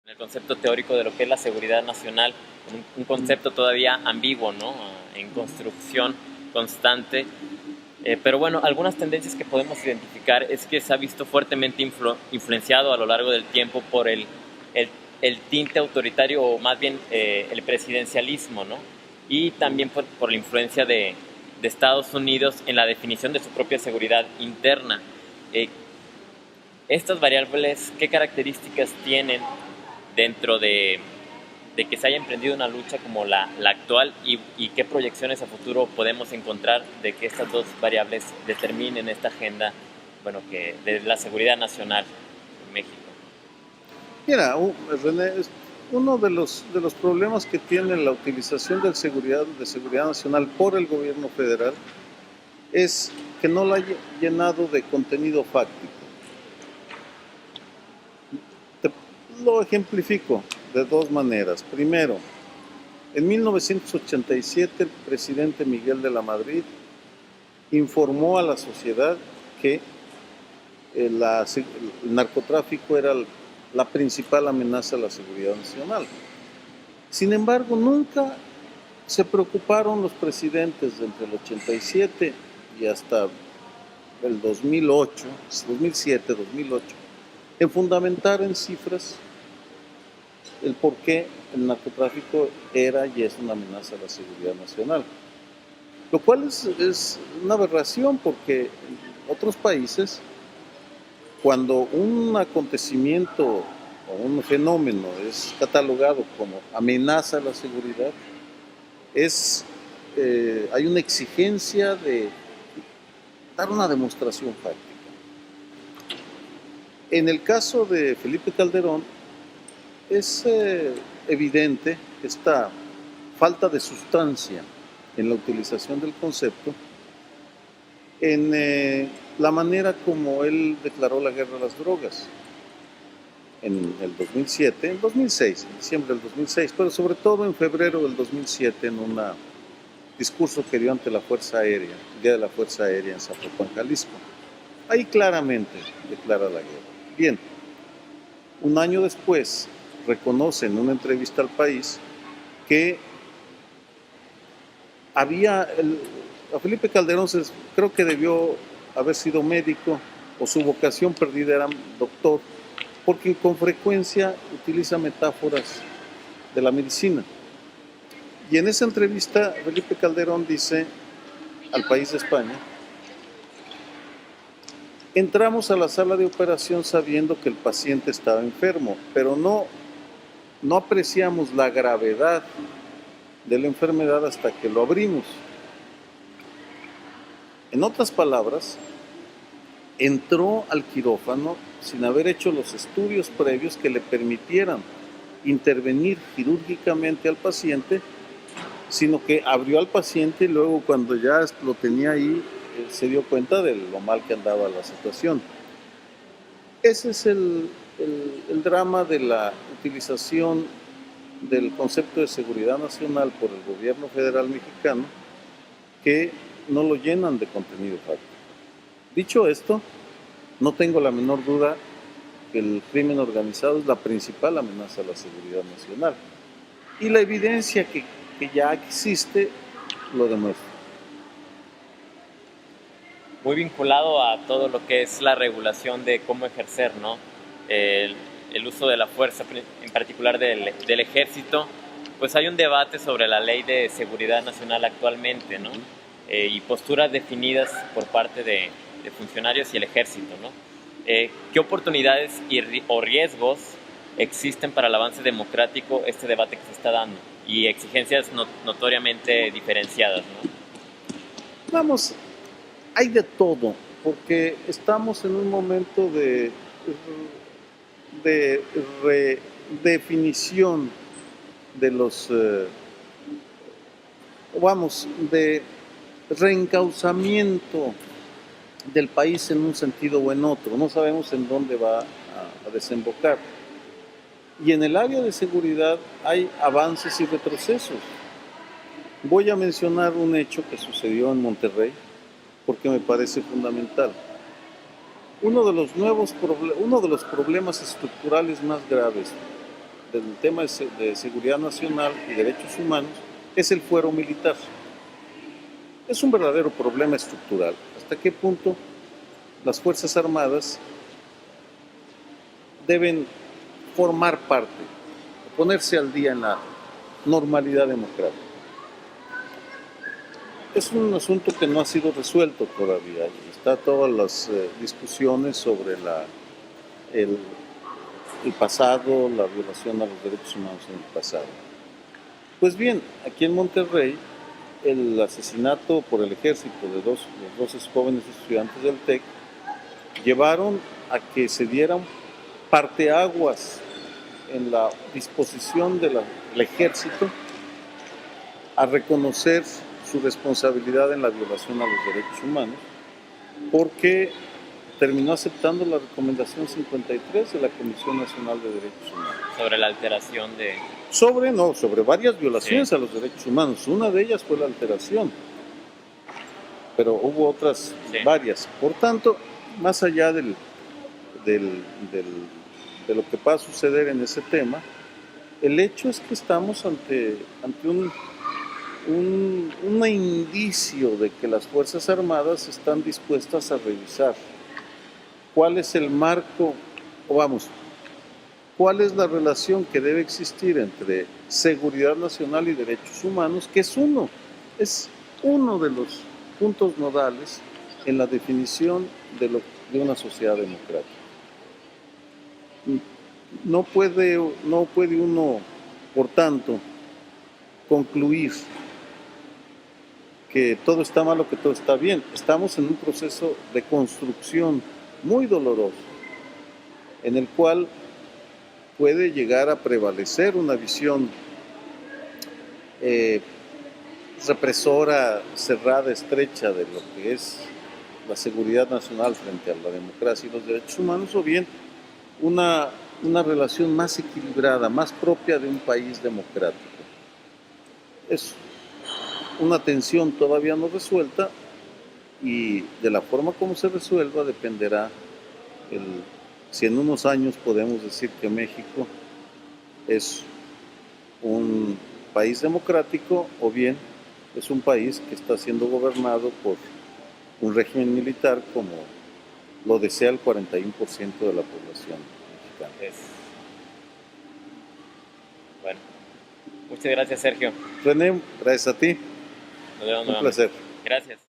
el concepto teórico de lo que es la seguridad nacional, un concepto todavía ambiguo, ¿no? En construcción constante. Pero bueno, algunas tendencias que podemos identificar es que se ha visto fuertemente influenciado a lo largo del tiempo por el tinte autoritario, o más bien el presidencialismo, ¿no? Y también por la influencia de Estados Unidos en la definición de su propia seguridad interna. Estas variables, ¿qué características tienen dentro de que se haya emprendido una lucha como la actual, y qué proyecciones a futuro podemos encontrar de que estas dos variables determinen esta agenda, bueno, que de la seguridad nacional en México? Mira, René, uno de los problemas que tiene la utilización de seguridad nacional por el gobierno federal es que no la ha llenado de contenido fáctico. Te lo ejemplifico de dos maneras. Primero, en 1987 el presidente Miguel de la Madrid informó a la sociedad que el narcotráfico era la principal amenaza a la seguridad nacional. Sin embargo, nunca se preocuparon los presidentes entre el 87 y hasta el 2008, 2007, 2008, en fundamentar en cifras el por qué el narcotráfico era y es una amenaza a la seguridad nacional. Lo cual es una aberración, porque en otros países, cuando un acontecimiento o un fenómeno es catalogado como amenaza a la seguridad, hay una exigencia de dar una demostración fáctica. En el caso de Felipe Calderón, es evidente esta falta de sustancia en la utilización del concepto, en la manera como él declaró la guerra a las drogas en el 2007, en 2006, en diciembre del 2006, pero sobre todo en febrero del 2007, en un discurso que dio ante la Fuerza Aérea, el Día de la Fuerza Aérea en Zapopan, Jalisco. Ahí claramente declara la guerra. Bien, un año después reconoce en una entrevista al País que a Felipe Calderón creo que debió haber sido médico, o su vocación perdida era doctor, porque con frecuencia utiliza metáforas de la medicina. Y en esa entrevista Felipe Calderón dice al País de España: entramos a la sala de operación sabiendo que el paciente estaba enfermo, pero no apreciamos la gravedad de la enfermedad hasta que lo abrimos. En otras palabras, entró al quirófano sin haber hecho los estudios previos que le permitieran intervenir quirúrgicamente al paciente, sino que abrió al paciente y luego, cuando ya lo tenía ahí, se dio cuenta de lo mal que andaba la situación. Ese es el drama de la utilización del concepto de seguridad nacional por el gobierno federal mexicano, que no lo llenan de contenido fáctico. Dicho esto, no tengo la menor duda que el crimen organizado es la principal amenaza a la seguridad nacional. Y la evidencia que ya existe lo demuestra. Muy vinculado a todo lo que es la regulación de cómo ejercer, ¿no? El uso de la fuerza, en particular del ejército, pues hay un debate sobre la ley de seguridad nacional actualmente, ¿no? Y posturas definidas por parte de funcionarios y el ejército, ¿no? ¿Qué oportunidades o riesgos existen para el avance democrático este debate que se está dando? Y exigencias notoriamente diferenciadas, ¿no? Vamos, hay de todo, porque estamos en un momento de redefinición de de reencauzamiento del país en un sentido o en otro. No sabemos en dónde va a desembocar. Y en el área de seguridad hay avances y retrocesos. Voy a mencionar un hecho que sucedió en Monterrey porque me parece fundamental. Uno de los problemas estructurales más graves del tema de seguridad nacional y derechos humanos es el fuero militar. Es un verdadero problema estructural. ¿Hasta qué punto las Fuerzas Armadas deben formar parte, ponerse al día en la normalidad democrática? Es un asunto que no ha sido resuelto todavía. Está todas las discusiones sobre el, el pasado, la violación a los derechos humanos en el pasado. Pues bien, aquí en Monterrey, el asesinato por el ejército de los 12 jóvenes estudiantes del TEC llevaron a que se dieran parteaguas en la disposición del ejército a reconocer su responsabilidad en la violación a los derechos humanos, porque terminó aceptando la recomendación 53 de la Comisión Nacional de Derechos Humanos. Sobre la alteración de... Sobre varias violaciones a los derechos humanos. Una de ellas fue la alteración, pero hubo otras varias. Por tanto, más allá de lo que va a suceder en ese tema, el hecho es que estamos ante un indicio de que las Fuerzas Armadas están dispuestas a revisar cuál es el marco, cuál es la relación que debe existir entre seguridad nacional y derechos humanos, que es uno de los puntos nodales en la definición de una sociedad democrática. No puede uno, por tanto, concluir que todo está mal o que todo está bien. Estamos en un proceso de construcción muy doloroso, en el cual puede llegar a prevalecer una visión represora, cerrada, estrecha de lo que es la seguridad nacional frente a la democracia y los derechos humanos, o bien una relación más equilibrada, más propia de un país democrático. Es una tensión todavía no resuelta, y de la forma como se resuelva dependerá si en unos años podemos decir que México es un país democrático o bien es un país que está siendo gobernado por un régimen militar como lo desea el 41% de la población mexicana. Bueno, muchas gracias, Sergio. René, gracias a ti. Nos vemos un placer. Gracias.